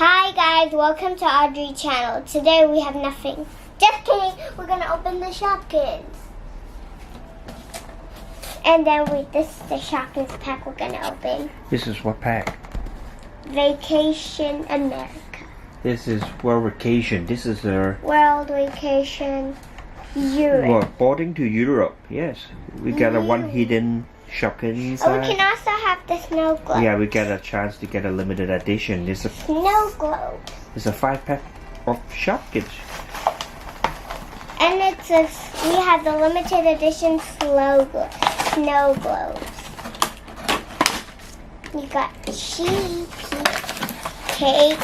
Hi guys, welcome to Audrey channel. Today we have nothing. Just kidding, we're gonna open the Shopkins. And then this is the Shopkins pack we're gonna open. This is what pack? Vacation America. This is World Vacation. This is a World Vacation Europe. Well, boarding to Europe. Yes, we got a one hidden Shopkins inside. Oh, we can also have the snow globes. Yeah, we got a chance to get a limited edition. This is snow globes. It's a 5-pack of Shopkins. And we have the limited edition snow globes. We got cheese cake.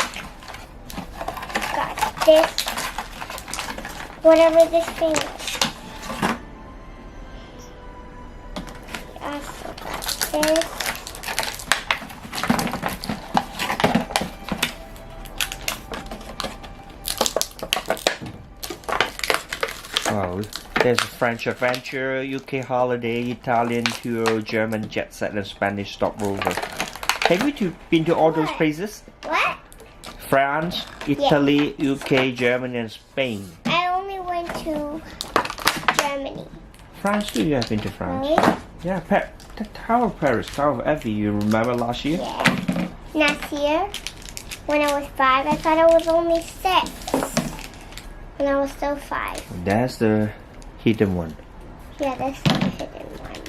Got this, whatever this thing is. We also got this. Oh, there's French adventure, UK holiday, Italian tour, German jet set, and Spanish stopover. Have you been to all those places? What? France, Italy, yeah. UK, Germany, and Spain. I only went to Germany. France too? You have been to France? Really? Yeah, the Tower of Paris, Tower of Eiffel. You remember last year? Yeah. Last year, when I was 5, I thought I was only 6. And I was still 5. That's the hidden one. Yeah, that's the hidden one.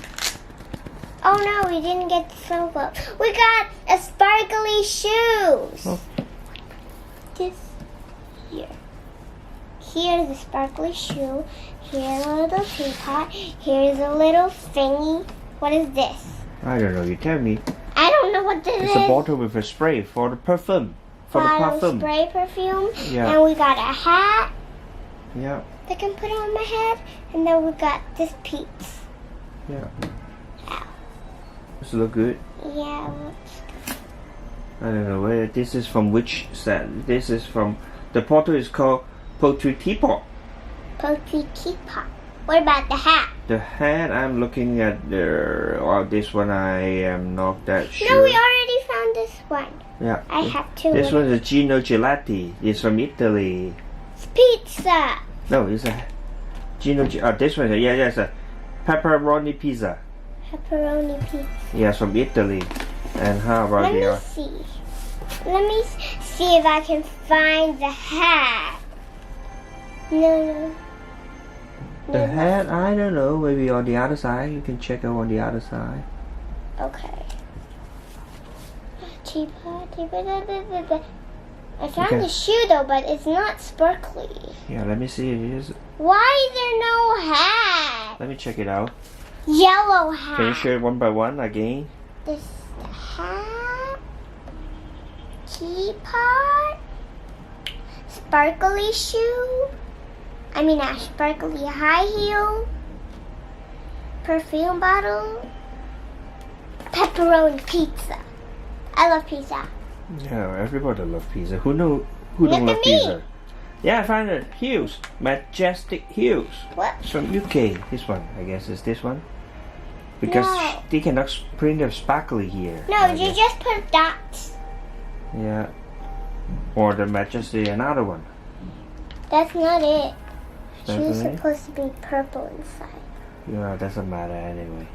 Oh no, we didn't get the snow globe. We got a sparkly shoes. Oh. Just here. Here's a sparkly shoe. Here's a little teapot. Here's a little thingy. What is this? I don't know. You tell me. I don't know what this is. It's a bottle with a spray for the perfume. For the perfume. Spray perfume. Yeah. And we got a hat. Yeah. I can put on my head. And then we got this piece. Yeah. Ow. Does it look good? Yeah, it looks good. I don't know where this is from. Which set? This is from. The bottle is called Poetry Teapot. Poetry Teapot. What about the hat? The hat, I'm looking at the. Oh, this one I am not that sure. No, we already found this one. Yeah. I have two. This one is Gino Gelati. It's from Italy. It's pizza. No, it's a Gino. This one. Yeah, it's a pepperoni pizza. Pepperoni pizza. Yeah, from Italy. And how about the? Let me see if I can find the hat. No. The hat, I don't know. Maybe on the other side. You can check out on the other side. Okay. Teapot. I found the shoe though, but it's not sparkly. Yeah, let me see. Why is there no hat? Let me check it out. Yellow hat. Can you show it one by one again? This hat. Teapot. Sparkly shoe. I mean a sparkly high heel. Perfume bottle. Pepperoni pizza. I love pizza. Yeah, everybody loves pizza. Who don't love pizza? Yeah, I found it. Heels. Majestic heels. What? It's from UK. This one, I guess, is this one. Because they cannot print them sparkly here. No, you just put dots. Yeah. Or the Majestic, another one. That's not it. Definitely. She's supposed to be purple inside. Yeah, doesn't matter anyway.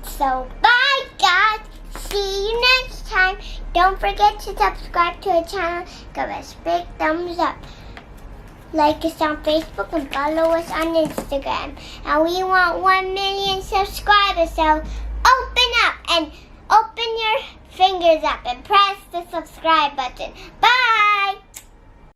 So, bye guys. See you next time. Don't forget to subscribe to our channel. Give us a big thumbs up. Like us on Facebook and follow us on Instagram. And we want 1 million subscribers. So open up and open your fingers up and press the subscribe button. Bye.